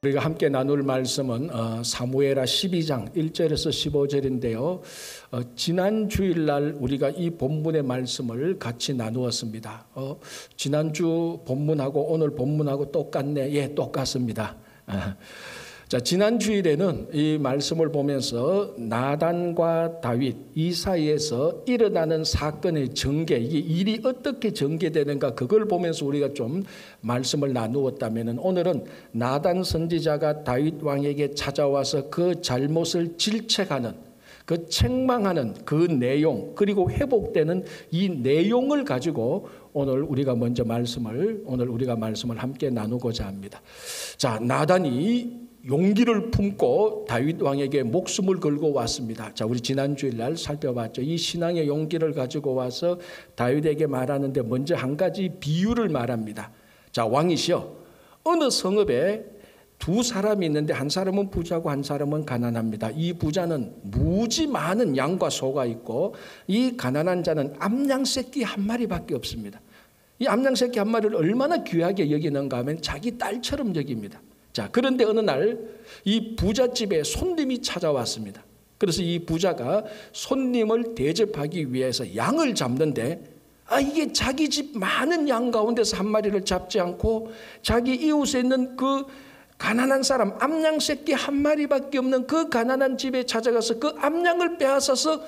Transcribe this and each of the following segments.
우리가 함께 나눌 말씀은 사무엘하 12장 1절에서 15절인데요. 지난 주일날 우리가 이 본문의 말씀을 같이 나누었습니다. 지난주 본문하고 오늘 본문하고 똑같네? 예, 똑같습니다. 자, 지난 주일에는 이 말씀을 보면서 나단과 다윗 이 사이에서 일어나는 사건의 전개, 이게 일이 어떻게 전개되는가 그걸 보면서 우리가 좀 말씀을 나누었다면 오늘은 나단 선지자가 다윗 왕에게 찾아와서 그 잘못을 질책하는, 그 책망하는 그 내용, 그리고 회복되는 이 내용을 가지고 오늘 우리가 말씀을 함께 나누고자 합니다. 자, 나단이 용기를 품고 다윗 왕에게 목숨을 걸고 왔습니다. 자, 우리 지난 주일날 살펴봤죠. 이 신앙의 용기를 가지고 와서 다윗에게 말하는데 먼저 한 가지 비유를 말합니다. 자, 왕이시여, 어느 성읍에 두 사람이 있는데 한 사람은 부자고 한 사람은 가난합니다. 이 부자는 무지 많은 양과 소가 있고 이 가난한 자는 암양 새끼 한 마리밖에 없습니다. 이 암양 새끼 한 마리를 얼마나 귀하게 여기는가 하면 자기 딸처럼 여깁니다. 자, 그런데 어느 날 이 부잣집에 손님이 찾아왔습니다. 그래서 이 부자가 손님을 대접하기 위해서 양을 잡는데 이게 자기 집 많은 양 가운데서 한 마리를 잡지 않고 자기 이웃에 있는 그 가난한 사람 암양 새끼 한 마리밖에 없는 그 가난한 집에 찾아가서 그 암양을 빼앗아서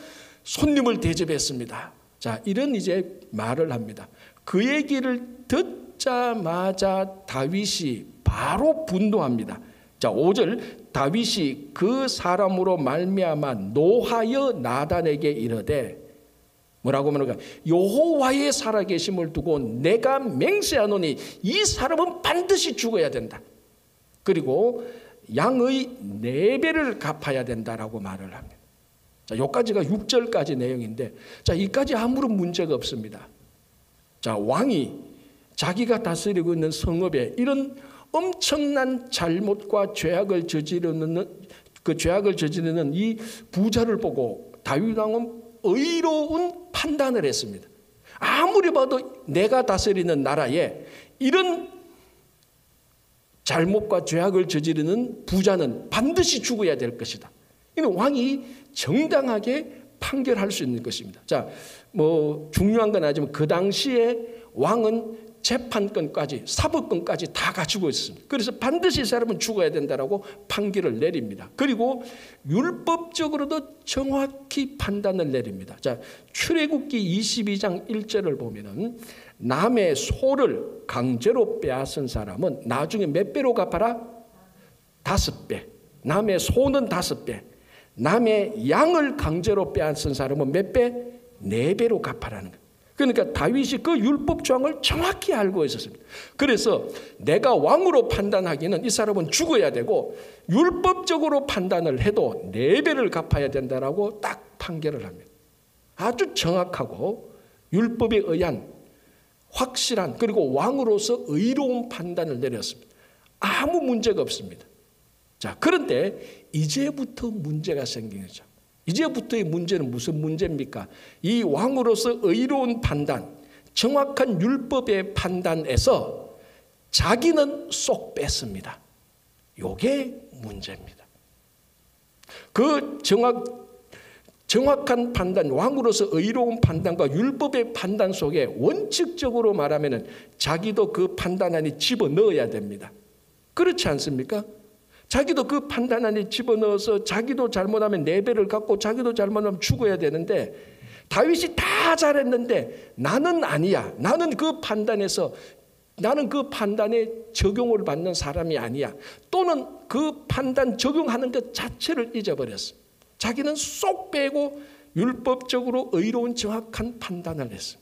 손님을 대접했습니다. 자, 이런 이제 말을 합니다. 그 얘기를 듣자마자 다윗이 바로 분노합니다. 자, 5절 다윗이 그 사람으로 말미암아 노하여 나단에게 이르되 뭐라고 말하는가? 여호와의 살아계심을 두고 내가 맹세하노니 이 사람은 반드시 죽어야 된다. 그리고 양의 4배를 갚아야 된다라고 말을 합니다. 자, 여기까지가 6절까지 내용인데, 자, 이까지 아무런 문제가 없습니다. 자, 왕이 자기가 다스리고 있는 성읍에 이런 엄청난 잘못과 죄악을 저지르는 이 부자를 보고 다윗 왕은 의로운 판단을 했습니다. 아무리 봐도 내가 다스리는 나라에 이런 잘못과 죄악을 저지르는 부자는 반드시 죽어야 될 것이다. 이는 왕이 정당하게 판결할 수 있는 것입니다. 자, 중요한 건 아니지만 그 당시에 왕은 재판권까지 사법권까지 다 갖추고 있습니다. 그래서 반드시 이 사람은 죽어야 된다라고 판결을 내립니다. 그리고 율법적으로도 정확히 판단을 내립니다. 자, 출애굽기 22장 1절을 보면은 남의 소를 강제로 빼앗은 사람은 나중에 몇 배로 갚아라? 5배. 남의 소는 5배. 남의 양을 강제로 빼앗은 사람은 몇 배? 4배로 갚아라는 거예요. 그러니까 다윗이 그 율법 조항을 정확히 알고 있었습니다. 그래서 내가 왕으로 판단하기는 이 사람은 죽어야 되고 율법적으로 판단을 해도 4배를 갚아야 된다라고 딱 판결을 합니다. 아주 정확하고 율법에 의한 확실한, 그리고 왕으로서 의로운 판단을 내렸습니다. 아무 문제가 없습니다. 자, 그런데 이제부터 문제가 생긴 거죠. 이제부터의 문제는 무슨 문제입니까? 이 왕으로서 의로운 판단, 정확한 율법의 판단에서 자기는 쏙 뺐습니다. 이게 문제입니다. 그 정확한 판단, 왕으로서 의로운 판단과 율법의 판단 속에 원칙적으로 말하면 자기도 그 판단 안에 집어넣어야 됩니다. 그렇지 않습니까? 자기도 그 판단 안에 집어넣어서 자기도 잘못하면 4배를 갚고 자기도 잘못하면 죽어야 되는데 다윗이 다 잘했는데 나는 아니야. 나는 그 판단에 적용을 받는 사람이 아니야. 또는 그 판단 적용하는 것 자체를 잊어버렸어. 자기는 쏙 빼고 율법적으로 의로운 정확한 판단을 했어.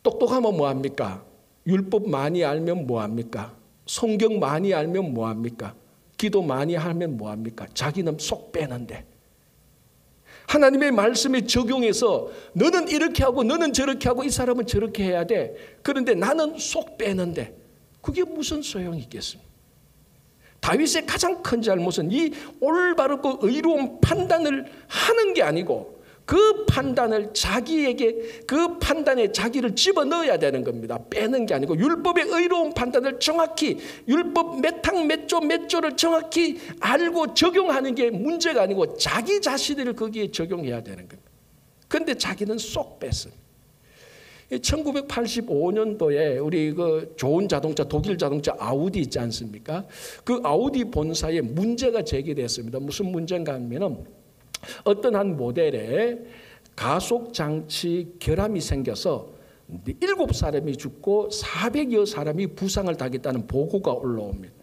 똑똑하면 뭐합니까? 율법 많이 알면 뭐합니까? 성경 많이 알면 뭐합니까? 기도 많이 하면 뭐합니까? 자기는 쏙 빼는데 하나님의 말씀에 적용해서 너는 이렇게 하고 너는 저렇게 하고 이 사람은 저렇게 해야 돼. 그런데 나는 쏙 빼는데 그게 무슨 소용이 있겠습니까? 다윗의 가장 큰 잘못은 이 올바르고 의로운 판단을 하는 게 아니고 그 판단을 자기에게 그 판단에 자기를 집어넣어야 되는 겁니다. 빼는 게 아니고 율법의 의로운 판단을 정확히 율법 몇 항 몇 조 몇 조를 정확히 알고 적용하는 게 문제가 아니고 자기 자신을 거기에 적용해야 되는 겁니다. 그런데 자기는 쏙 뺐어요. 1985년도에 우리 그 좋은 자동차 독일 자동차 아우디 있지 않습니까? 그 아우디 본사에 문제가 제기됐습니다. 무슨 문제인가 하면은 어떤 한 모델에 가속장치 결함이 생겨서 7사람이 죽고 400여 사람이 부상을 당했다는 보고가 올라옵니다.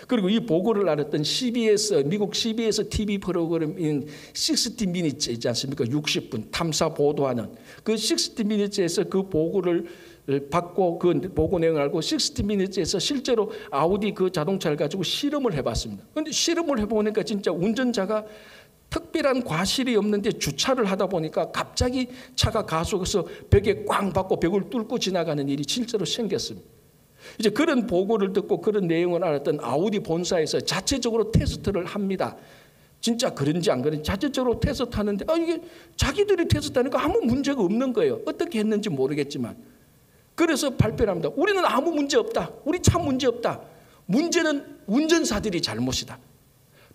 그리고 이 보고를 알았던 CBS, 미국 CBS TV 프로그램인 60 Minutes 있지 않습니까? 60분 탐사 보도하는 그 60 Minutes에서 그 보고를 받고 그 보고 내용을 알고 60 Minutes에서 실제로 아우디 그 자동차를 가지고 실험을 해봤습니다. 그런데 실험을 해보니까 진짜 운전자가 특별한 과실이 없는데 주차를 하다 보니까 갑자기 차가 가속해서 벽에 꽝 박고 벽을 뚫고 지나가는 일이 실제로 생겼습니다. 이제 그런 보고를 듣고 그런 내용을 알았던 아우디 본사에서 자체적으로 테스트를 합니다. 진짜 그런지 안 그런지 자체적으로 테스트하는데 이게 자기들이 테스트하니까 아무 문제가 없는 거예요. 어떻게 했는지 모르겠지만. 그래서 발표를 합니다. 우리는 아무 문제 없다. 우리 차 문제 없다. 문제는 운전사들이 잘못이다.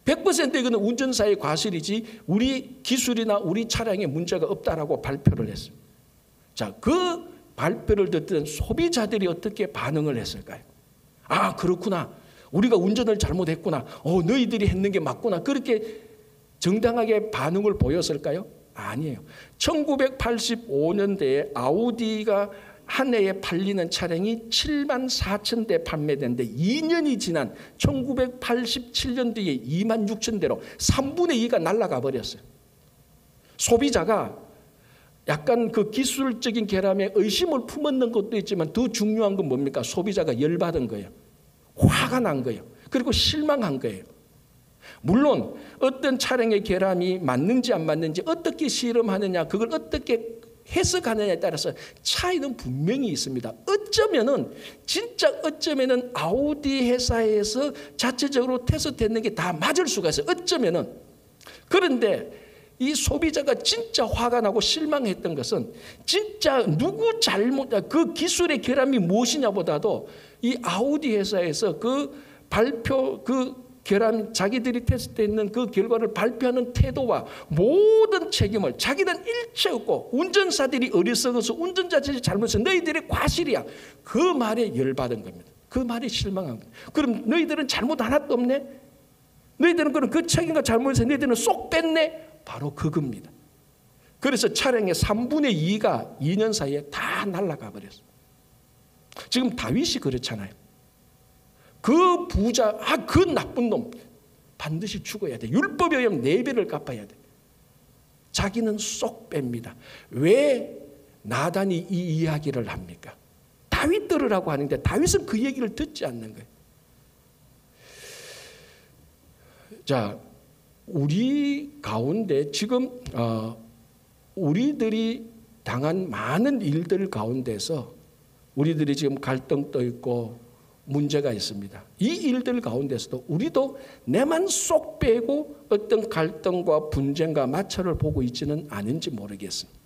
100% 이거는 운전사의 과실이지 우리 기술이나 우리 차량에 문제가 없다라고 발표를 했습니다. 자, 그 발표를 듣던 소비자들이 어떻게 반응을 했을까요? 아, 그렇구나. 우리가 운전을 잘못했구나. 너희들이 했는 게 맞구나. 그렇게 정당하게 반응을 보였을까요? 아니에요. 1985년대에 아우디가 한 해에 팔리는 차량이 7만 4천 대 판매되는데 2년이 지난 1987년도에 2만 6천 대로 3분의 2가 날아가 버렸어요. 소비자가 약간 그 기술적인 결함에 의심을 품었는 것도 있지만 더 중요한 건 뭡니까? 소비자가 열받은 거예요. 화가 난 거예요. 그리고 실망한 거예요. 물론 어떤 차량의 결함이 맞는지 안 맞는지 어떻게 실험하느냐 그걸 어떻게 해석하느냐에 따라서 차이는 분명히 있습니다. 어쩌면은 아우디 회사에서 자체적으로 테스트했는 게 다 맞을 수가 있어요. 어쩌면은. 그런데 이 소비자가 진짜 화가 나고 실망했던 것은 진짜 누구 잘못, 그 기술의 결함이 무엇이냐보다도 이 아우디 회사에서 그 발표, 그 결함, 자기들이 테스트했는 그 결과를 발표하는 태도와 모든 책임을 자기는 일체 없고 운전사들이 어리석어서 운전자들이 잘못해서 너희들의 과실이야. 그 말에 열받은 겁니다. 그 말에 실망한 겁니다. 그럼 너희들은 잘못 하나도 없네? 너희들은 그럼 그 책임과 잘못해서 너희들은 쏙 뺐네? 바로 그겁니다. 그래서 차량의 3분의 2가 2년 사이에 다 날아가 버렸어요. 지금 다윗이 그렇잖아요. 그 부자, 그 나쁜 놈 반드시 죽어야 돼. 율법에 의하면 4배를 갚아야 돼. 자기는 쏙 뺍니다. 왜 나단이 이 이야기를 합니까? 다윗 들으라고 하는데 다윗은 그 얘기를 듣지 않는 거예요. 자, 우리 가운데 지금 우리들이 당한 많은 일들 가운데서 우리들이 지금 갈등도 있고 문제가 있습니다. 이 일들 가운데서도 우리도 내만 쏙 빼고 어떤 갈등과 분쟁과 마찰을 보고 있지는 않은지 모르겠습니다.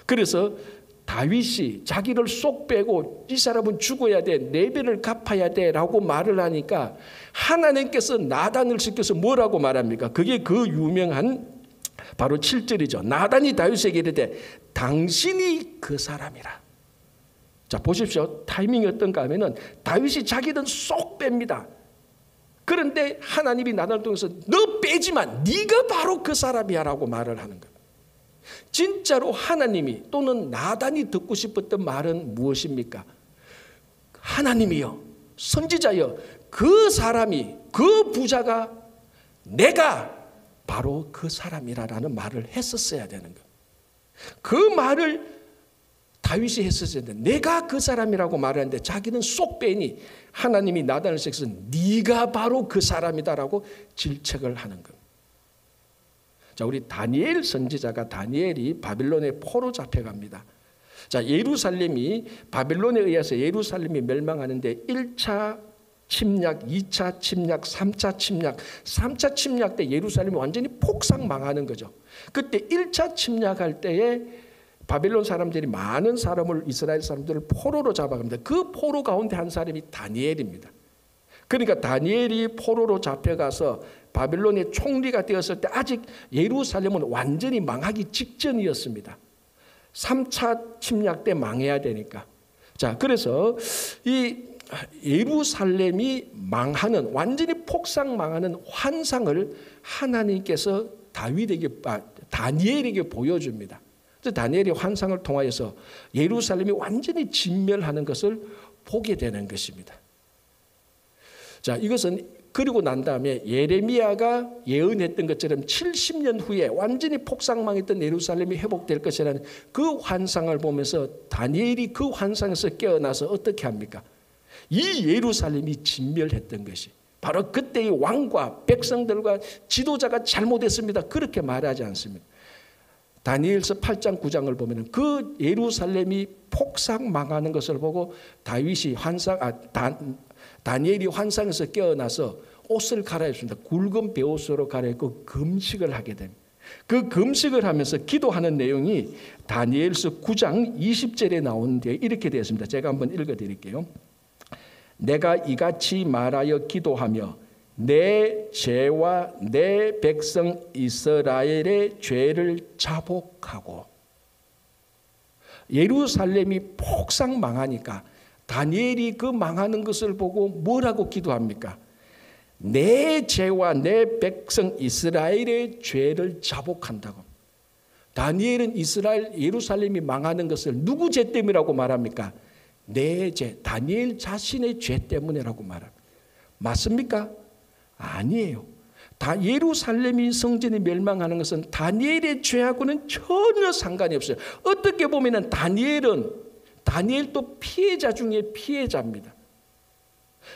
그래서 다윗이 자기를 쏙 빼고 이 사람은 죽어야 돼, 4배를 갚아야 돼 라고 말을 하니까 하나님께서 나단을 시켜서 뭐라고 말합니까? 그게 그 유명한 바로 7절이죠. 나단이 다윗에게 이르되 당신이 그 사람이라. 자, 보십시오. 타이밍이 어떤가 하면은 다윗이 자기는 쏙 뺍니다. 그런데 하나님이 나단을 통해서 너 빼지만 네가 바로 그 사람이야 라고 말을 하는 거예요. 진짜로 하나님이 또는 나단이 듣고 싶었던 말은 무엇입니까? 하나님이여, 선지자여, 그 사람이, 그 부자가 내가 바로 그 사람이라는 말을 했었어야 되는 거예요. 그 말을 다윗이 했었어야 되는데 내가 그 사람이라고 말하는데 자기는 쏙 빼니 하나님이 나단을 시켜서 네가 바로 그 사람이다라고 질책을 하는 겁니다. 자, 우리 다니엘 선지자가 다니엘이 바빌론의 포로 잡혀갑니다. 자, 예루살렘이 바빌론에 의해서 예루살렘이 멸망하는데 1차 침략, 2차 침략, 3차 침략. 3차 침략 때 예루살렘이 완전히 폭삭 망하는 거죠. 그때 1차 침략할 때에 바벨론 사람들이 많은 사람을, 이스라엘 사람들을 포로로 잡아갑니다. 그 포로 가운데 한 사람이 다니엘입니다. 그러니까 다니엘이 포로로 잡혀가서 바벨론의 총리가 되었을 때 아직 예루살렘은 완전히 망하기 직전이었습니다. 3차 침략 때 망해야 되니까. 자, 그래서 이 예루살렘이 망하는, 완전히 폭삭 망하는 환상을 하나님께서 다니엘에게 보여줍니다. 다니엘이 환상을 통하여서 예루살렘이 완전히 진멸하는 것을 보게 되는 것입니다. 자, 이것은 그리고 난 다음에 예레미야가 예언했던 것처럼 70년 후에 완전히 폭삭망했던 예루살렘이 회복될 것이라는 그 환상을 보면서 다니엘이 그 환상에서 깨어나서 어떻게 합니까? 이 예루살렘이 진멸했던 것이 바로 그때의 왕과 백성들과 지도자가 잘못했습니다. 그렇게 말하지 않습니다. 다니엘서 8장 9장을 보면 그 예루살렘이 폭삭 망하는 것을 보고 다니엘이 환상에서 깨어나서 옷을 갈아입습니다. 굵은 베옷으로 갈아입고 금식을 하게 됩니다. 그 금식을 하면서 기도하는 내용이 다니엘서 9장 20절에 나오는데 이렇게 되어 있습니다. 제가 한번 읽어드릴게요. 내가 이같이 말하여 기도하며 내 죄와 내 백성 이스라엘의 죄를 자복하고. 예루살렘이 폭삭 망하니까 다니엘이 그 망하는 것을 보고 뭐라고 기도합니까? 내 죄와 내 백성 이스라엘의 죄를 자복한다고. 다니엘은 예루살렘이 망하는 것을 누구 죄 때문이라고 말합니까? 내 죄, 다니엘 자신의 죄 때문이라고 말합니다. 맞습니까? 아니에요. 예루살렘이 성전이 멸망하는 것은 다니엘의 죄하고는 전혀 상관이 없어요. 어떻게 보면 다니엘도 피해자 중에 피해자입니다.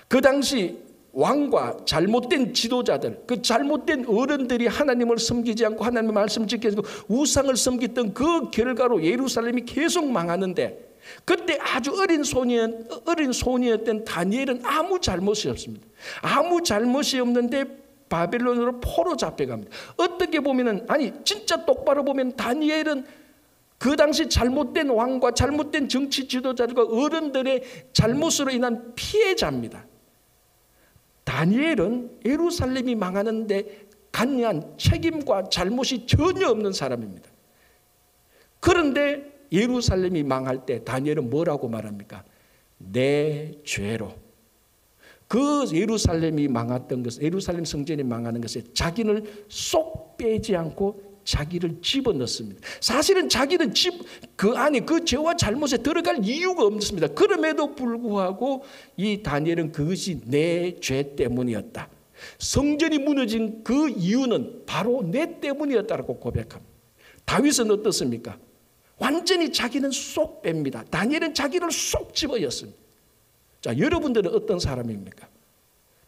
그 당시 왕과 잘못된 지도자들, 그 잘못된 어른들이 하나님을 섬기지 않고 하나님의 말씀을 지키지 않고 우상을 섬겼던 그 결과로 예루살렘이 계속 망하는데, 그때 아주 어린 소년이었던 다니엘은 아무 잘못이 없습니다. 아무 잘못이 없는데 바벨론으로 포로 잡혀갑니다. 어떻게 보면은, 진짜 똑바로 보면 다니엘은 그 당시 잘못된 왕과 잘못된 정치 지도자들과 어른들의 잘못으로 인한 피해자입니다. 다니엘은 예루살렘이 망하는데 관여한 책임과 잘못이 전혀 없는 사람입니다. 그런데 예루살렘이 망할 때 다니엘은 뭐라고 말합니까? 내 죄로. 그 예루살렘이 망했던 것, 예루살렘 성전이 망하는 것에 자기를 쏙 빼지 않고 자기를 집어넣습니다. 사실은 자기는 그 안에 그 죄와 잘못에 들어갈 이유가 없습니다. 그럼에도 불구하고 이 다니엘은 그것이 내 죄 때문이었다. 성전이 무너진 그 이유는 바로 내 때문이었다라고 고백합니다. 다윗은 어떻습니까? 완전히 자기는 쏙 뺍니다. 다니엘은 자기를 쏙 집어였습니다. 자, 여러분들은 어떤 사람입니까?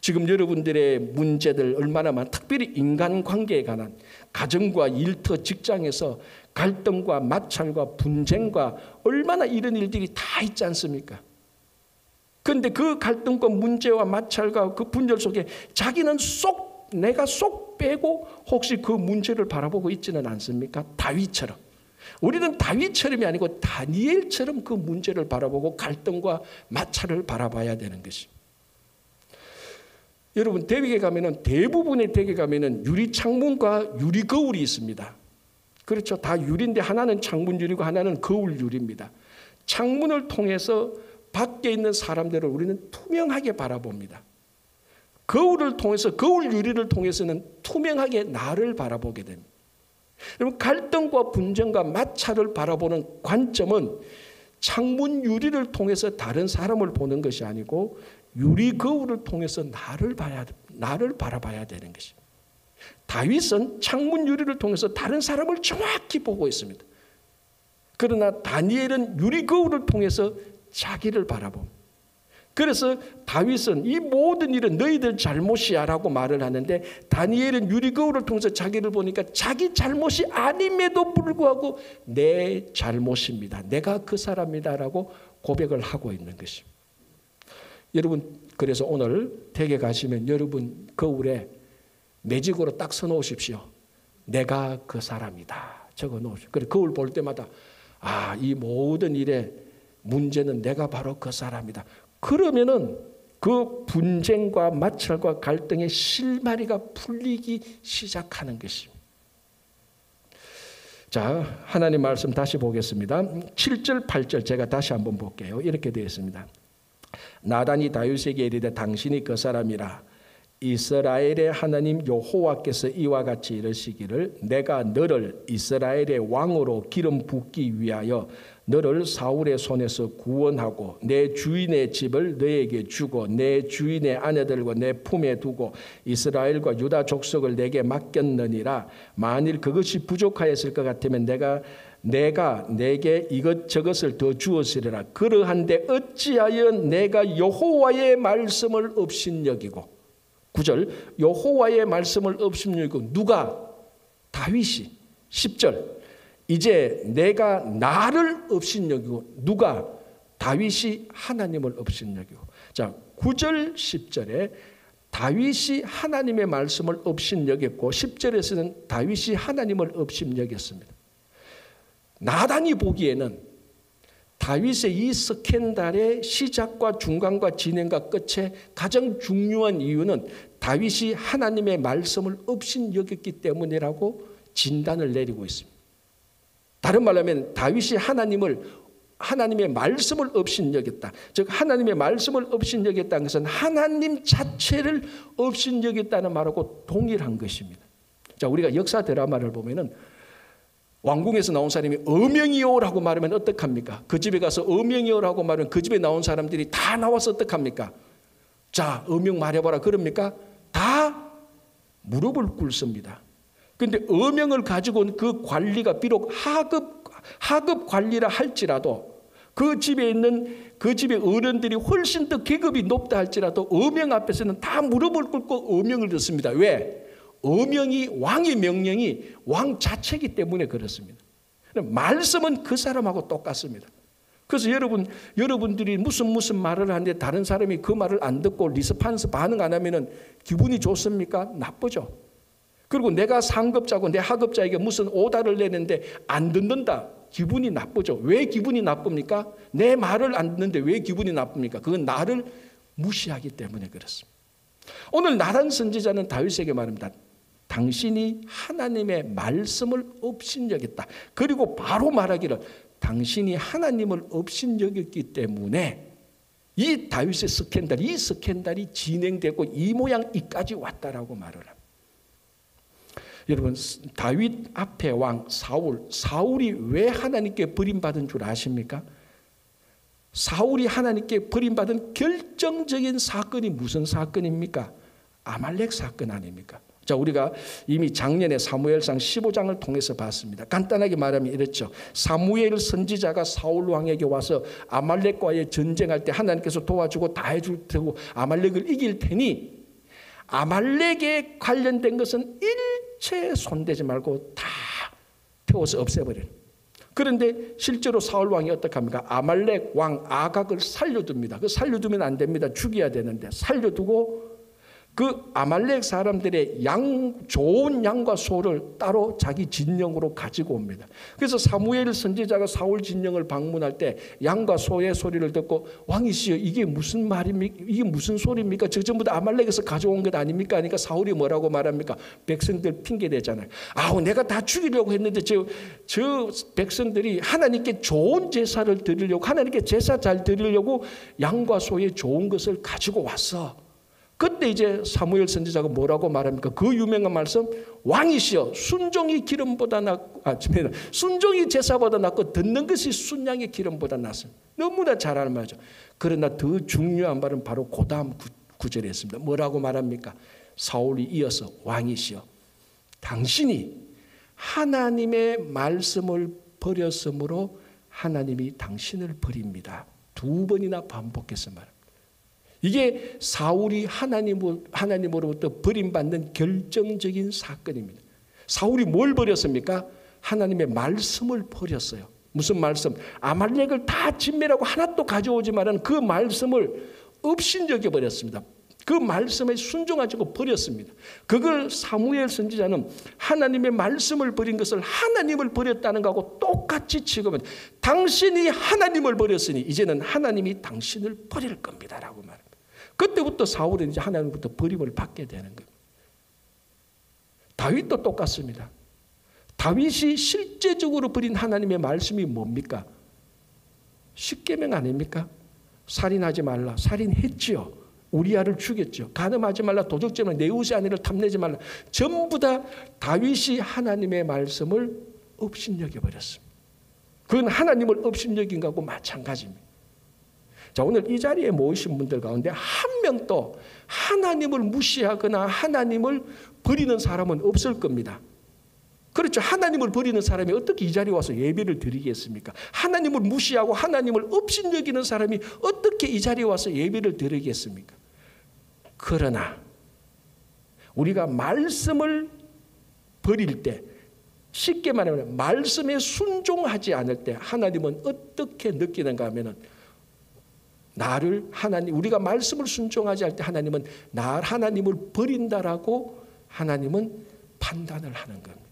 지금 여러분들의 문제들 얼마나 특별히 인간관계에 관한, 가정과 일터, 직장에서 갈등과 마찰과 분쟁과 얼마나 이런 일들이 다 있지 않습니까? 그런데 그 갈등과 문제와 마찰과 그 분열 속에 자기는 내가 쏙 빼고 혹시 그 문제를 바라보고 있지는 않습니까? 다윗처럼. 우리는 다윗처럼이 아니고 다니엘처럼 그 문제를 바라보고 갈등과 마찰을 바라봐야 되는 것입니다. 여러분, 대vik에 가면은, 대부분의 댁에 가면은 유리 창문과 유리 거울이 있습니다. 그렇죠. 다 유리인데 하나는 창문 유리고 하나는 거울 유리입니다. 창문을 통해서 밖에 있는 사람들을 우리는 투명하게 바라봅니다. 거울을 통해서, 거울 유리를 통해서는 투명하게 나를 바라보게 됩니다. 여러분, 갈등과 분쟁과 마찰을 바라보는 관점은 창문 유리를 통해서 다른 사람을 보는 것이 아니고 유리 거울을 통해서 나를 바라봐야 되는 것입니다. 다윗은 창문 유리를 통해서 다른 사람을 정확히 보고 있습니다. 그러나 다니엘은 유리 거울을 통해서 자기를 바라봅니다. 그래서 다윗은 이 모든 일은 너희들 잘못이야 라고 말을 하는데, 다니엘은 유리 거울을 통해서 자기를 보니까 자기 잘못이 아님에도 불구하고 내 잘못입니다, 내가 그 사람이다 라고 고백을 하고 있는 것입니다. 여러분, 그래서 오늘 댁에 가시면 여러분 거울에 매직으로 딱 써놓으십시오. 내가 그 사람이다. 적어놓으십시오. 그래 거울 볼 때마다 이 모든 일의 문제는 내가 바로 그 사람이다. 그러면은 그 분쟁과 마찰과 갈등의 실마리가 풀리기 시작하는 것입니다. 자, 하나님 말씀 다시 보겠습니다. 7절 8절 제가 다시 한번 볼게요. 이렇게 되어 있습니다. 나단이 다윗에게 이르되 당신이 그 사람이라. 이스라엘의 하나님 여호와께서 이와 같이 이르시기를 내가 너를 이스라엘의 왕으로 기름 붓기 위하여 너를 사울의 손에서 구원하고 내 주인의 집을 너에게 주고 내 주인의 아내들과 내 품에 두고 이스라엘과 유다 족속을 내게 맡겼느니라. 만일 그것이 부족하였을 것 같으면 내가 내게 이것저것을 더 주었으리라. 그러한데 어찌하여 내가 여호와의 말씀을 업신여기고 9절 여호와의 말씀을 업신여기고 누가? 다윗이. 10절 이제 내가 나를 업신여기고 누가? 다윗이 하나님을 업신여기고. 자, 9절 10절에 다윗이 하나님의 말씀을 업신여겼고 10절에서는 다윗이 하나님을 업신여겼습니다. 나단이 보기에는 다윗의 이 스캔들의 시작과 중간과 진행과 끝의 가장 중요한 이유는 다윗이 하나님의 말씀을 업신여겼기 때문이라고 진단을 내리고 있습니다. 다른 말로 하면 다윗이 하나님의 말씀을 업신여겼다. 즉 하나님의 말씀을 업신여겼다는 것은 하나님 자체를 업신여겼다는 말하고 동일한 것입니다. 자, 우리가 역사 드라마를 보면은 왕궁에서 나온 사람이 어명이요라고 말하면 어떡합니까? 그 집에 가서 어명이요라고 말하면 그 집에 나온 사람들이 다 나와서 어떡합니까? 자, 어명 말해봐라 그럽니까? 다 무릎을 꿇습니다. 그런데 어명을 가지고 온 그 관리가 비록 하급 관리라 할지라도 그 집에 있는 그 집의 어른들이 훨씬 더 계급이 높다 할지라도 어명 앞에서는 다 무릎을 꿇고 어명을 듣습니다. 왜? 어명이 왕의 명령이 왕 자체이기 때문에 그렇습니다. 말씀은 그 사람하고 똑같습니다. 그래서 여러분들이 무슨 말을 하는데 다른 사람이 그 말을 안 듣고 리스판스 반응 안 하면은 기분이 좋습니까? 나쁘죠. 그리고 내가 상급자고 내 하급자에게 무슨 오다를 내는데 안 듣는다. 기분이 나쁘죠. 왜 기분이 나쁩니까? 내 말을 안 듣는데 왜 기분이 나쁩니까? 그건 나를 무시하기 때문에 그렇습니다. 오늘 나단 선지자는 다윗에게 말합니다. 당신이 하나님의 말씀을 업신여겼다. 그리고 바로 말하기를 당신이 하나님을 업신여겼기 때문에 이 다윗의 이 스캔들이 진행되고 이 모양 이까지 왔다라고 말을 합니다. 여러분 다윗 앞에 왕 사울이 왜 하나님께 버림받은 줄 아십니까? 사울이 하나님께 버림받은 결정적인 사건이 무슨 사건입니까? 아말렉 사건 아닙니까? 자, 우리가 이미 작년에 사무엘상 15장을 통해서 봤습니다. 간단하게 말하면 이렇죠. 사무엘 선지자가 사울 왕에게 와서 아말렉과의 전쟁할 때 하나님께서 도와주고 다 해줄 테고 아말렉을 이길 테니 아말렉에 관련된 것은 일체 손대지 말고 다 태워서 없애버려요. 그런데 실제로 사울 왕이 어떻게 합니까? 아말렉 왕 아각을 살려둡니다. 그 살려두면 안 됩니다. 죽여야 되는데 살려두고 그 아말렉 사람들의 좋은 양과 소를 따로 자기 진영으로 가지고 옵니다. 그래서 사무엘 선지자가 사울 진영을 방문할 때 양과 소의 소리를 듣고 왕이시여 이게 무슨 말입니까? 이게 무슨 소리입니까? 저 전부 다 아말렉에서 가져온 것 아닙니까? 그러니까 사울이 뭐라고 말합니까? 백성들 핑계 대잖아요. 내가 다 죽이려고 했는데 저 백성들이 하나님께 좋은 제사를 드리려고 하나님께 제사 잘 드리려고 양과 소의 좋은 것을 가지고 왔어. 그때 이제 사무엘 선지자가 뭐라고 말합니까? 그 유명한 말씀 왕이시여 순종이 기름보다 순종이 제사보다 낫고 듣는 것이 순양의 기름보다 낫습니다. 너무나 잘 아는 말이죠. 그러나 더 중요한 말은 바로 그 다음 구절에 있습니다. 뭐라고 말합니까? 사울이 이어서 왕이시여 당신이 하나님의 말씀을 버렸으므로 하나님이 당신을 버립니다. 2번이나 반복해서 말합니다. 이게 사울이 하나님으로부터 버림받는 결정적인 사건입니다. 사울이 뭘 버렸습니까? 하나님의 말씀을 버렸어요. 무슨 말씀? 아말렉을 다 진멸하고 하나도 가져오지 말라는 그 말씀을 업신여겨 버렸습니다. 그 말씀에 순종하지 않고 버렸습니다. 그걸 사무엘 선지자는 하나님의 말씀을 버린 것을 하나님을 버렸다는 것하고 똑같이 취급합니다. 당신이 하나님을 버렸으니 이제는 하나님이 당신을 버릴 겁니다라고 말합니다. 그때부터 사울은 이제 하나님부터 버림을 받게 되는 겁니다. 다윗도 똑같습니다. 다윗이 실제적으로 버린 하나님의 말씀이 뭡니까? 십계명 아닙니까? 살인하지 말라. 살인했지요. 우리아를 죽였죠. 간음하지 말라. 도적질만 내 이웃의 아내를 탐내지 말라. 전부 다 다윗이 하나님의 말씀을 업신여겨 버렸습니다. 그건 하나님을 업신여긴 것하고 마찬가지입니다. 자, 오늘 이 자리에 모이신 분들 가운데 한 명도 하나님을 무시하거나 하나님을 버리는 사람은 없을 겁니다. 그렇죠. 하나님을 버리는 사람이 어떻게 이 자리에 와서 예배를 드리겠습니까? 하나님을 무시하고 하나님을 업신여기는 사람이 어떻게 이 자리에 와서 예배를 드리겠습니까? 그러나 우리가 말씀을 버릴 때, 쉽게 말하면 말씀에 순종하지 않을 때 하나님은 어떻게 느끼는가 하면은 우리가 말씀을 순종하지 않을 때 하나님은 하나님을 버린다라고 하나님은 판단을 하는 겁니다.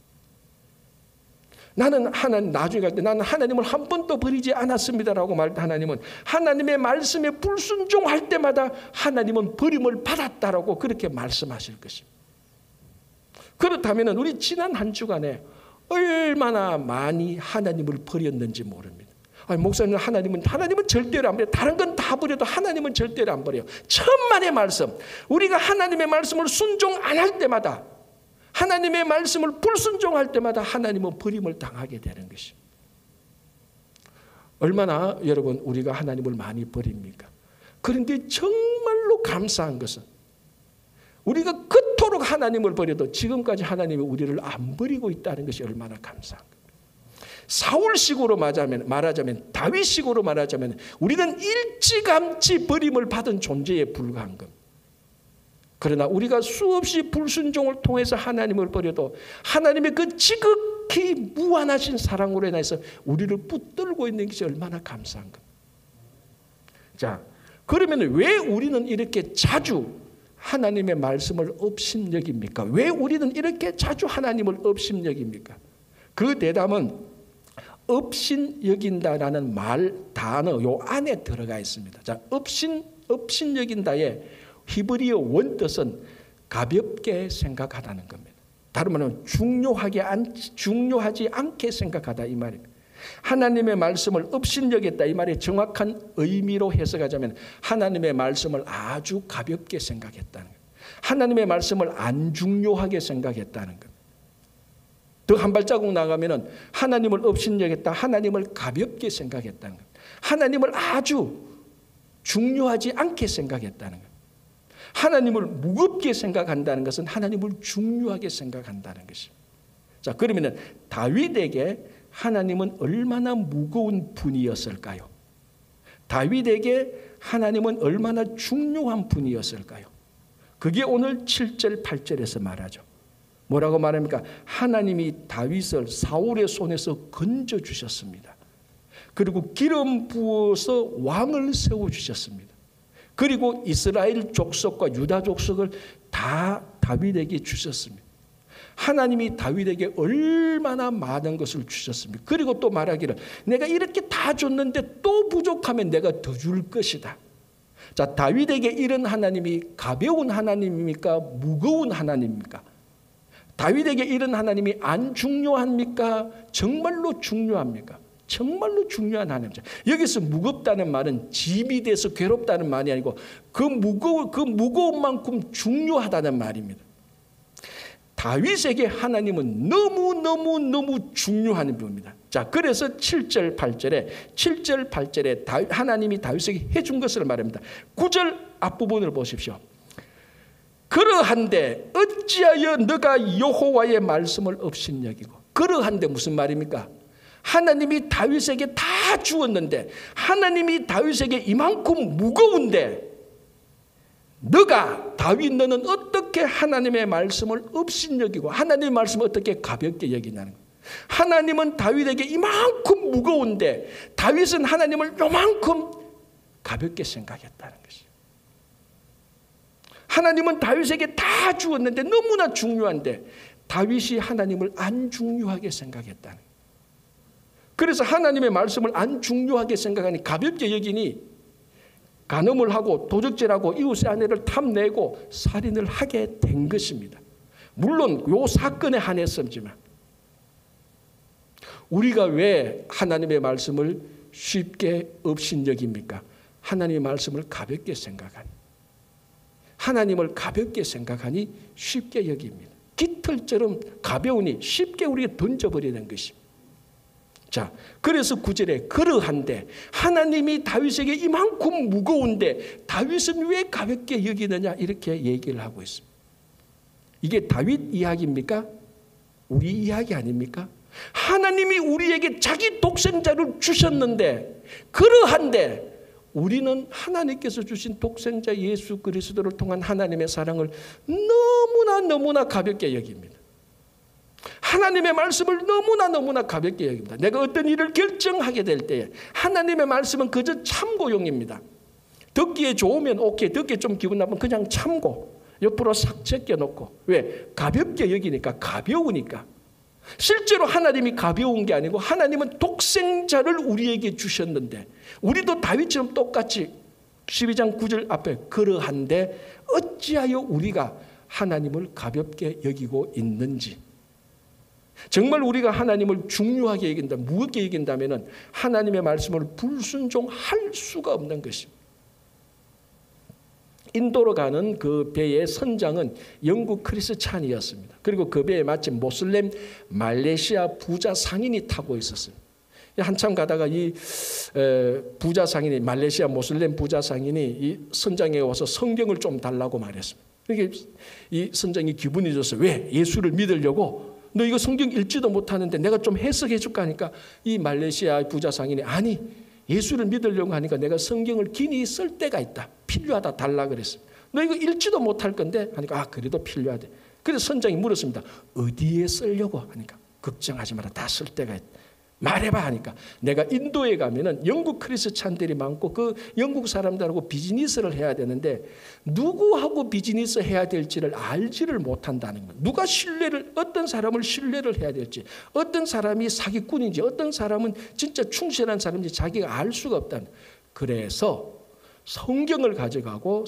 나중에 갈 때 나는 하나님을 한 번도 버리지 않았습니다라고 말할 때 하나님은 하나님의 말씀에 불순종할 때마다 하나님은 버림을 받았다라고 그렇게 말씀하실 것입니다. 그렇다면 우리 지난 한 주간에 얼마나 많이 하나님을 버렸는지 모릅니다. 아니, 목사님 하나님은 절대로 안 버려요. 다른 건 다 버려도 하나님은 절대로 안 버려요. 천만의 말씀. 우리가 하나님의 말씀을 순종 안 할 때마다, 하나님의 말씀을 불순종할 때마다 하나님은 버림을 당하게 되는 것입니다. 얼마나 여러분 우리가 하나님을 많이 버립니까? 그런데 정말로 감사한 것은 우리가 그토록 하나님을 버려도 지금까지 하나님이 우리를 안 버리고 있다는 것이 얼마나 감사한 겁니다. 사울식으로 말하자면 다윗식으로 말하자면 우리는 일찌감치 버림을 받은 존재에 불과한 겁니다. 그러나 우리가 수없이 불순종을 통해서 하나님을 버려도 하나님의 그 지극히 무한하신 사랑으로 인해서 우리를 붙들고 있는 것이 얼마나 감사한 겁니다. 자, 그러면 왜 우리는 이렇게 자주 하나님의 말씀을 업신여깁니까? 왜 우리는 이렇게 자주 하나님을 업신여깁니까? 그 대답은 업신여긴다라는 단어 요 안에 들어가 있습니다. 자, 업신여긴다의 히브리어 원뜻은 가볍게 생각하다는 겁니다. 다른 말은 중요하지 않게 생각하다 이 말입니다. 하나님의 말씀을 업신여겼다 이 말의 정확한 의미로 해석하자면 하나님의 말씀을 아주 가볍게 생각했다는 겁니다. 하나님의 말씀을 안 중요하게 생각했다는 겁니다. 더 한 발자국 나가면은 하나님을 업신여겼다, 하나님을 가볍게 생각했다는 겁니다. 하나님을 아주 중요하지 않게 생각했다는 겁니다. 하나님을 무겁게 생각한다는 것은 하나님을 중요하게 생각한다는 것입니다. 자, 그러면 다윗에게 하나님은 얼마나 무거운 분이었을까요? 다윗에게 하나님은 얼마나 중요한 분이었을까요? 그게 오늘 7절 8절에서 말하죠. 뭐라고 말합니까? 하나님이 다윗을 사울의 손에서 건져주셨습니다. 그리고 기름 부어서 왕을 세워주셨습니다. 그리고 이스라엘 족속과 유다 족속을 다 다윗에게 주셨습니다. 하나님이 다윗에게 얼마나 많은 것을 주셨습니까? 그리고 또 말하기를 내가 이렇게 다 줬는데 또 부족하면 내가 더 줄 것이다. 자, 다윗에게 이런 하나님이 가벼운 하나님입니까? 무거운 하나님입니까? 다윗에게 이런 하나님이 안 중요합니까? 정말로 중요합니까? 정말로 중요한 하나님이죠. 여기서 무겁다는 말은 짐이 돼서 괴롭다는 말이 아니고 그 무거운 만큼 중요하다는 말입니다. 다윗에게 하나님은 너무 중요한 분입니다. 자, 그래서 7절 8절에 하나님이 다윗에게 해준 것을 말합니다. 9절 앞부분을 보십시오. 그러한데 어찌하여 너가 여호와의 말씀을 업신여기고. 그러한데 무슨 말입니까? 하나님이 다윗에게 다 주었는데 하나님이 다윗에게 이만큼 무거운데 너는 어떻게 하나님의 말씀을 업신여기고 하나님의 말씀을 어떻게 가볍게 여기냐는 거예요. 하나님은 다윗에게 이만큼 무거운데 다윗은 하나님을 요만큼 가볍게 생각했다는 것이에요. 하나님은 다윗에게 다 주었는데 너무나 중요한데 다윗이 하나님을 안 중요하게 생각했다는 거예요. 그래서 하나님의 말씀을 안 중요하게 생각하니 가볍게 여기니 간음을 하고 도적질하고 이웃의 아내를 탐내고 살인을 하게 된 것입니다. 물론 이 사건에 한했었지만 우리가 왜 하나님의 말씀을 쉽게 업신여깁니까? 하나님의 말씀을 가볍게 생각하니, 하나님을 가볍게 생각하니 쉽게 여깁니다. 깃털처럼 가벼우니 쉽게 우리가 던져버리는 것입니다. 자, 그래서 9절에 그러한데 하나님이 다윗에게 이만큼 무거운데 다윗은 왜 가볍게 여기느냐 이렇게 얘기를 하고 있습니다. 이게 다윗 이야기입니까? 우리 이야기 아닙니까? 하나님이 우리에게 자기 독생자를 주셨는데 그러한데 우리는 하나님께서 주신 독생자 예수 그리스도를 통한 하나님의 사랑을 너무나 가볍게 여깁니다. 하나님의 말씀을 너무나 가볍게 여깁니다. 내가 어떤 일을 결정하게 될 때에 하나님의 말씀은 그저 참고용입니다. 듣기에 좋으면 오케이, 듣기에 좀 기분 나쁘면 그냥 참고 옆으로 싹 제껴놓고. 왜? 가볍게 여기니까, 가벼우니까. 실제로 하나님이 가벼운 게 아니고 하나님은 독생자를 우리에게 주셨는데 우리도 다윗처럼 똑같이 12장 9절 앞에 그러한데 어찌하여 우리가 하나님을 가볍게 여기고 있는지. 정말 우리가 하나님을 중요하게 여긴다, 무겁게 여긴다면 하나님의 말씀을 불순종할 수가 없는 것입니다. 인도로 가는 그 배의 선장은 영국 크리스찬이었습니다. 그리고 그 배에 마침 모슬렘 말레이시아 부자 상인이 타고 있었어요. 한참 가다가 이 부자 상인이, 말레이시아 모슬렘 부자 상인이 이 선장에 와서 성경을 좀 달라고 말했습니다. 그러니까 이 선장이 기분이 좋았어요. 왜? 예수를 믿으려고? 너 이거 성경 읽지도 못하는데 내가 좀 해석해 줄까 하니까 이 말레이시아 부자 상인이 아니, 예수를 믿으려고 하니까 내가 성경을 긴히 쓸 때가 있다. 필요하다 달라 그랬어요. 너 이거 읽지도 못할 건데 하니까 그래도 필요하대. 그래서 선장이 물었습니다. 어디에 쓰려고 하니까 걱정하지 마라. 다 쓸 때가 있다. 말해봐 하니까 내가 인도에 가면은 영국 크리스찬들이 많고 그 영국 사람들하고 비즈니스를 해야 되는데 누구하고 비즈니스 해야 될지를 알지를 못한다는 거예요. 누가 신뢰를, 어떤 사람을 신뢰를 해야 될지, 어떤 사람이 사기꾼인지, 어떤 사람은 진짜 충실한 사람인지 자기가 알 수가 없다는 거예요. 그래서 성경을 가져가서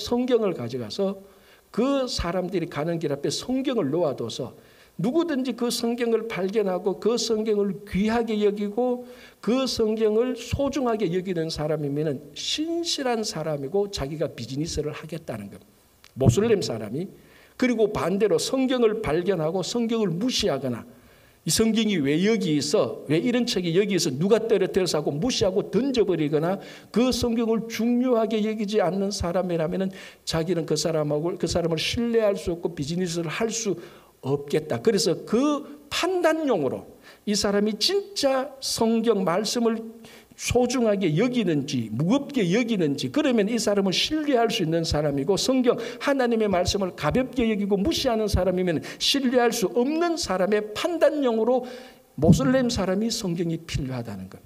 그 사람들이 가는 길 앞에 성경을 놓아둬서 누구든지 그 성경을 발견하고 그 성경을 귀하게 여기고 그 성경을 소중하게 여기는 사람이면 신실한 사람이고 자기가 비즈니스를 하겠다는 겁니다. 모슬렘 사람이. 그리고 반대로 성경을 발견하고 성경을 무시하거나 이 성경이 왜 여기 있어? 왜 이런 책이 여기 있어? 누가 떨어뜨려서 하고 무시하고 던져버리거나 그 성경을 중요하게 여기지 않는 사람이라면 자기는 그 사람을 신뢰할 수 없고 비즈니스를 할 수 없겠다. 그래서 그 판단용으로 이 사람이 진짜 성경 말씀을 소중하게 여기는지 무겁게 여기는지, 그러면 이 사람은 신뢰할 수 있는 사람이고 성경 하나님의 말씀을 가볍게 여기고 무시하는 사람이면 신뢰할 수 없는 사람의 판단용으로 모슬렘 사람이 성경이 필요하다는 것.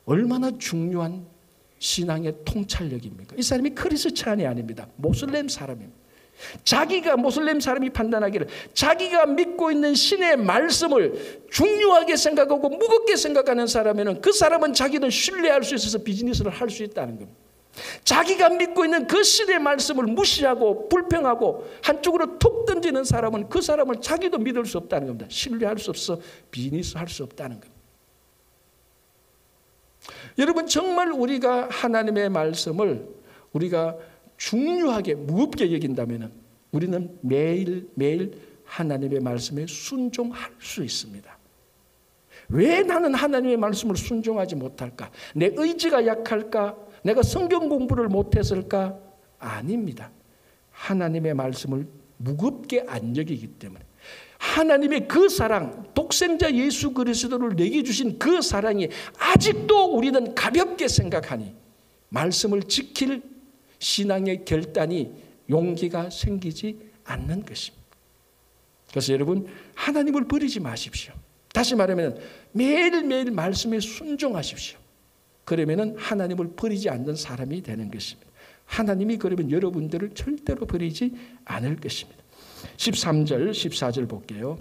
얼마나 중요한 신앙의 통찰력입니까? 이 사람이 크리스찬이 아닙니다. 모슬렘 사람입니다. 자기가, 모슬렘 사람이 판단하기를 자기가 믿고 있는 신의 말씀을 중요하게 생각하고 무겁게 생각하는 사람에는 그 사람은 자기는 신뢰할 수 있어서 비즈니스를 할 수 있다는 겁니다. 자기가 믿고 있는 그 신의 말씀을 무시하고 불평하고 한쪽으로 툭 던지는 사람은 그 사람을 자기도 믿을 수 없다는 겁니다. 신뢰할 수 없어 비즈니스 할 수 없다는 겁니다. 여러분, 정말 우리가 하나님의 말씀을 우리가 중요하게 무겁게 여긴다면 우리는 매일매일 하나님의 말씀에 순종할 수 있습니다. 왜 나는 하나님의 말씀을 순종하지 못할까? 내 의지가 약할까? 내가 성경 공부를 못했을까? 아닙니다. 하나님의 말씀을 무겁게 안 여기기 때문에 하나님의 그 사랑, 독생자 예수 그리스도를 내게 주신 그 사랑이 아직도 우리는 가볍게 생각하니 말씀을 지킬 신앙의 결단이, 용기가 생기지 않는 것입니다. 그래서 여러분, 하나님을 버리지 마십시오. 다시 말하면 매일매일 말씀에 순종하십시오. 그러면 하나님을 버리지 않는 사람이 되는 것입니다. 하나님이 그러면 여러분들을 절대로 버리지 않을 것입니다. 13절 14절 볼게요.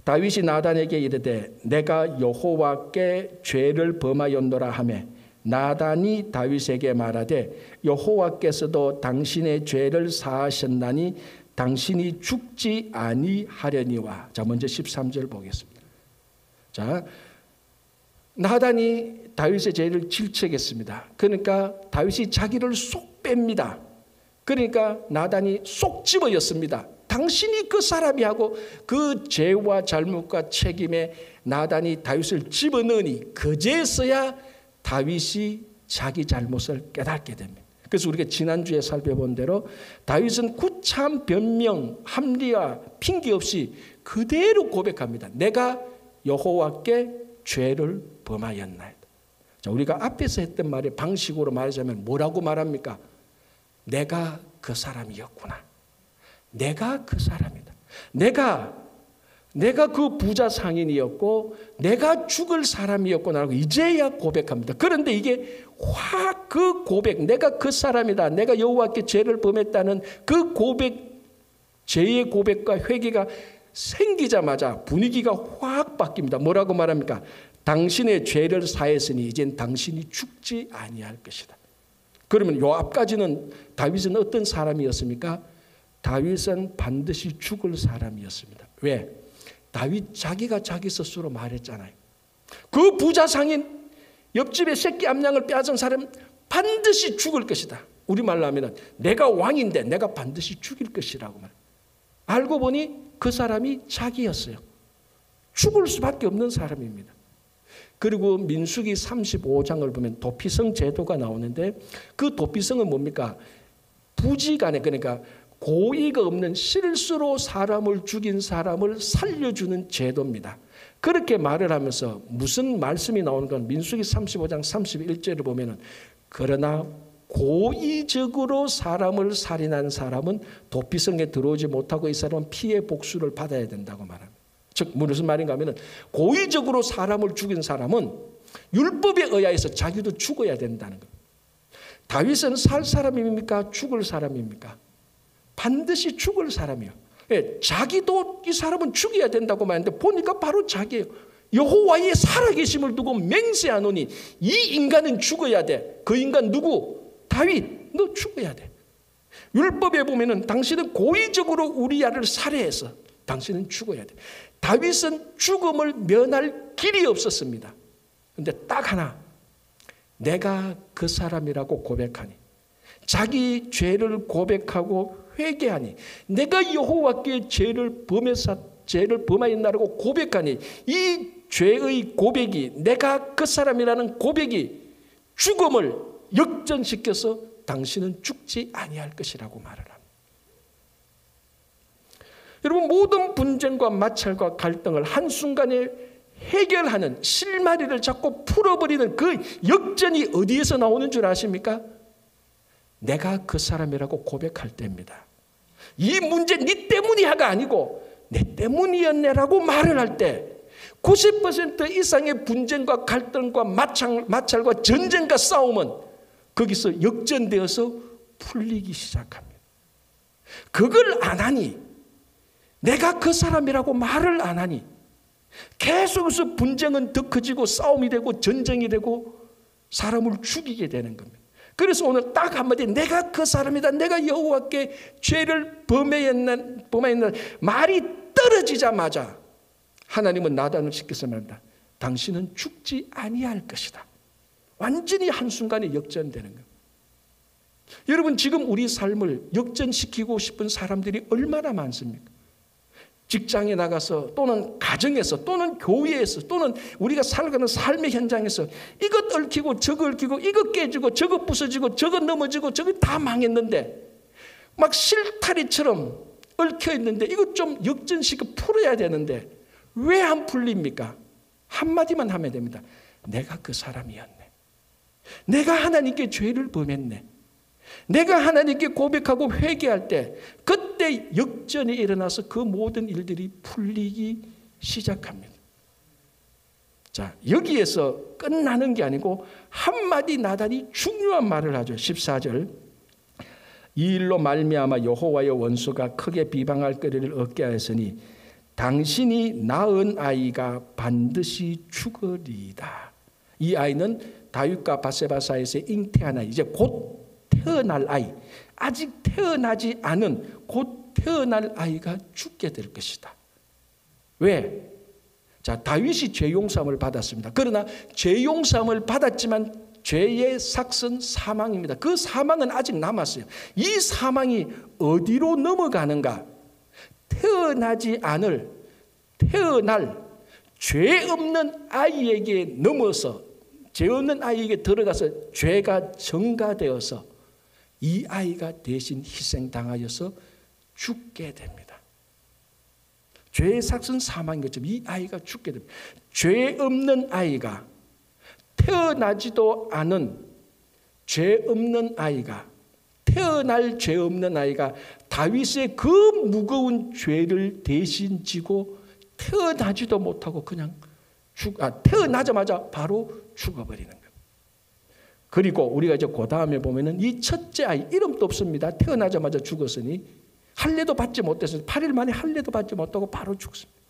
다윗이 나단에게 이르되 내가 여호와께 죄를 범하였노라 하매 나단이 다윗에게 말하되 여호와께서도 당신의 죄를 사하셨나니 당신이 죽지 아니하려니와. 자, 먼저 13절 보겠습니다. 자, 나단이 다윗의 죄를 질책했습니다. 그러니까 다윗이 자기를 쏙 뺍니다. 그러니까 나단이 쏙 집어였습니다. 당신이 그 사람이 하고 그 죄와 잘못과 책임에 나단이 다윗을 집어넣으니 그제서야 다윗이 자기 잘못을 깨닫게 됩니다. 그래서 우리가 지난주에 살펴본 대로 다윗은 구참 변명, 합리와 핑계 없이 그대로 고백합니다. 내가 여호와께 죄를 범하였나이다. 자, 우리가 앞에서 했던 말의 방식으로 말하자면 뭐라고 말합니까? 내가 그 사람이었구나. 내가 그 사람이다. 내가 그 부자 상인이었고 내가 죽을 사람이었구나라고 이제야 고백합니다. 그런데 이게 확 그 고백, 내가 그 사람이다, 내가 여호와께 죄를 범했다는 그 고백, 죄의 고백과 회개가 생기자마자 분위기가 확 바뀝니다. 뭐라고 말합니까? 당신의 죄를 사했으니 이젠 당신이 죽지 아니할 것이다. 그러면 요 앞까지는 다윗은 어떤 사람이었습니까? 다윗은 반드시 죽을 사람이었습니다. 왜? 다윗 자기가 자기 스스로 말했잖아요. 그 부자 상인, 옆집에 새끼 암양을 빼앗은 사람 반드시 죽을 것이다. 우리말로 하면 내가 왕인데 내가 반드시 죽일 것이라고 말. 알고 보니 그 사람이 자기였어요. 죽을 수밖에 없는 사람입니다. 그리고 민수기 35장을 보면 도피성 제도가 나오는데 그 도피성은 뭡니까? 부지간에, 그러니까 고의가 없는 실수로 사람을 죽인 사람을 살려주는 제도입니다. 그렇게 말을 하면서 무슨 말씀이 나오는 건 민수기 35장 31절을 보면은 그러나 고의적으로 사람을 살인한 사람은 도피성에 들어오지 못하고 이 사람은 피해 복수를 받아야 된다고 말합니다. 즉 무슨 말인가 하면은 고의적으로 사람을 죽인 사람은 율법에 의하여서 자기도 죽어야 된다는 것. 다윗은 살 사람입니까? 죽을 사람입니까? 반드시 죽을 사람이에요. 자기도 이 사람은 죽여야 된다고 말했는데 보니까 바로 자기예요. 여호와의 살아계심을 두고 맹세하노니 이 인간은 죽어야 돼. 그 인간 누구? 다윗, 너 죽어야 돼. 율법에 보면은 당신은 고의적으로 우리야를 살해해서 당신은 죽어야 돼. 다윗은 죽음을 면할 길이 없었습니다. 그런데 딱 하나, 내가 그 사람이라고 고백하니, 자기 죄를 고백하고 회개하니, 내가 여호와께 죄를 범하였나라고 고백하니, 이 죄의 고백이, 내가 그 사람이라는 고백이 죽음을 역전시켜서 당신은 죽지 아니할 것이라고 말을 합니다. 여러분, 모든 분쟁과 마찰과 갈등을 한순간에 해결하는, 실마리를 잡고 풀어버리는 그 역전이 어디에서 나오는 줄 아십니까? 내가 그 사람이라고 고백할 때입니다. 이 문제 네 때문이야가 아니고 내 때문이었네라고 말을 할 때 90% 이상의 분쟁과 갈등과 마찰과 전쟁과 싸움은 거기서 역전되어서 풀리기 시작합니다. 그걸 안 하니, 내가 그 사람이라고 말을 안 하니 계속해서 분쟁은 더 커지고 싸움이 되고 전쟁이 되고 사람을 죽이게 되는 겁니다. 그래서 오늘 딱 한마디, 내가 그 사람이다, 내가 여호와께 죄를 범하였나 말이 떨어지자마자 하나님은 나단을 시켜서 말합니다. 당신은 죽지 아니할 것이다. 완전히 한순간에 역전되는 겁니다. 여러분, 지금 우리 삶을 역전시키고 싶은 사람들이 얼마나 많습니까? 직장에 나가서 또는 가정에서 또는 교회에서 또는 우리가 살아가는 삶의 현장에서 이것 얽히고 저것 얽히고 이것 깨지고 저것 부서지고 저것 넘어지고 저것 다 망했는데 막 실타리처럼 얽혀 있는데 이것 좀 역전시켜 풀어야 되는데 왜 안 풀립니까? 한마디만 하면 됩니다. 내가 그 사람이었네. 내가 하나님께 죄를 범했네. 내가 하나님께 고백하고 회개할 때 그때 역전이 일어나서 그 모든 일들이 풀리기 시작합니다. 자, 여기에서 끝나는 게 아니고 한마디 나단이 중요한 말을 하죠. 14절 이 일로 말미암아 여호와의 원수가 크게 비방할 거리를 얻게 하였으니 당신이 낳은 아이가 반드시 죽으리이다. 이 아이는 다윗과 바세바 사이에서 잉태한 아이, 이제 곧 태어날 아이, 아직 태어나지 않은 곧 태어날 아이가 죽게 될 것이다. 왜? 자, 다윗이 죄 용서함을 받았습니다. 그러나 죄 용서함을 받았지만 죄의 삭은 사망입니다. 그 사망은 아직 남았어요. 이 사망이 어디로 넘어가는가? 태어날 죄 없는 아이에게 넘어서 죄 없는 아이에게 들어가서 죄가 전가되어서 이 아이가 대신 희생당하여서 죽게 됩니다. 죄의 삭은 사망인 것처럼 이 아이가 죽게 됩니다. 죄 없는 아이가, 태어나지도 않은 죄 없는 아이가, 태어날 죄 없는 아이가 다윗의 그 무거운 죄를 대신 지고 태어나지도 못하고 그냥 태어나자마자 바로 죽어버리는 거예요. 그리고 우리가 이제 그 다음에 보면은 이 첫째 아이, 이름도 없습니다. 태어나자마자 죽었으니 할례도 받지 못해서 8일 만에 할례도 받지 못하고 바로 죽습니다.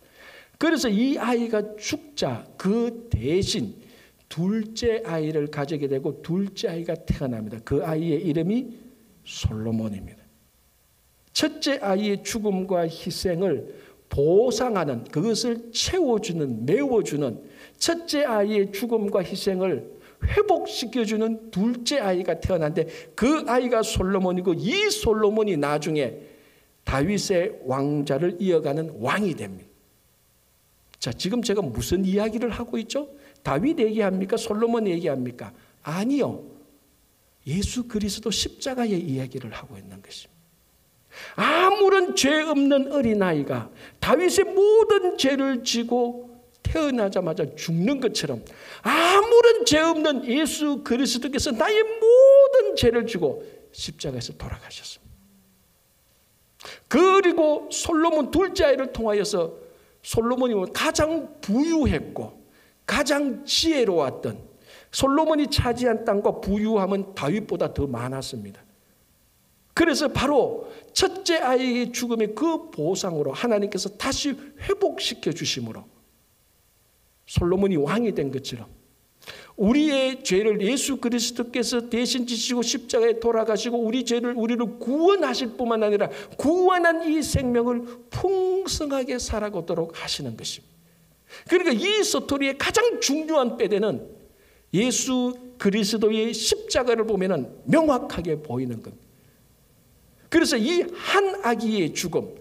그래서 이 아이가 죽자 그 대신 둘째 아이를 가지게 되고 둘째 아이가 태어납니다. 그 아이의 이름이 솔로몬입니다. 첫째 아이의 죽음과 희생을 보상하는, 그것을 채워주는, 메워주는, 첫째 아이의 죽음과 희생을 회복시켜주는 둘째 아이가 태어났는데 그 아이가 솔로몬이고 이 솔로몬이 나중에 다윗의 왕자를 이어가는 왕이 됩니다. 자, 지금 제가 무슨 이야기를 하고 있죠? 다윗 얘기합니까? 솔로몬 얘기합니까? 아니요. 예수 그리스도 십자가의 이야기를 하고 있는 것입니다. 아무런 죄 없는 어린아이가 다윗의 모든 죄를 지고 태어나자마자 죽는 것처럼 아무런 죄 없는 예수 그리스도께서 나의 모든 죄를 지고 십자가에서 돌아가셨습니다. 그리고 솔로몬 둘째 아이를 통하여서 솔로몬이 가장 부유했고 가장 지혜로웠던, 솔로몬이 차지한 땅과 부유함은 다윗보다 더 많았습니다. 그래서 바로 첫째 아이의 죽음의 그 보상으로 하나님께서 다시 회복시켜 주심으로 솔로몬이 왕이 된 것처럼 우리의 죄를 예수 그리스도께서 대신 지시고 십자가에 돌아가시고 우리를 구원하실 뿐만 아니라 구원한 이 생명을 풍성하게 살아가도록 하시는 것입니다. 그러니까 이 스토리의 가장 중요한 빼대는 예수 그리스도의 십자가를 보면 명확하게 보이는 겁니다. 그래서 이 한 아기의 죽음,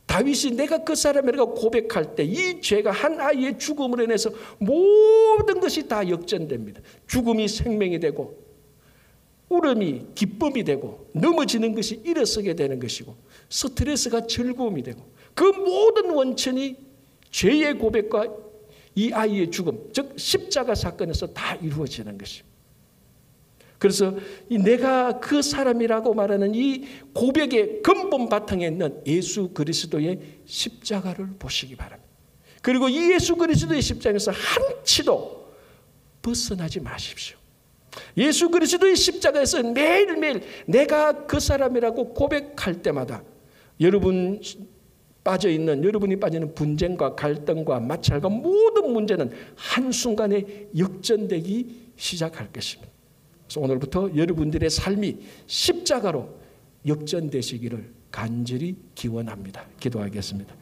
다윗이 내가 그 사람이라고 고백할 때 이 죄가 한 아이의 죽음으로 인해서 모든 것이 다 역전됩니다. 죽음이 생명이 되고 울음이 기쁨이 되고 넘어지는 것이 일어서게 되는 것이고 스트레스가 즐거움이 되고 그 모든 원천이 죄의 고백과 이 아이의 죽음, 즉 십자가 사건에서 다 이루어지는 것입니다. 그래서 내가 그 사람이라고 말하는 이 고백의 근본 바탕에 있는 예수 그리스도의 십자가를 보시기 바랍니다. 그리고 이 예수 그리스도의 십자가에서 한치도 벗어나지 마십시오. 예수 그리스도의 십자가에서 매일매일 내가 그 사람이라고 고백할 때마다 여러분이 빠져있는 분쟁과 갈등과 마찰과 모든 문제는 한순간에 역전되기 시작할 것입니다. 그래서 오늘부터 여러분들의 삶이 십자가로 역전되시기를 간절히 기원합니다. 기도하겠습니다.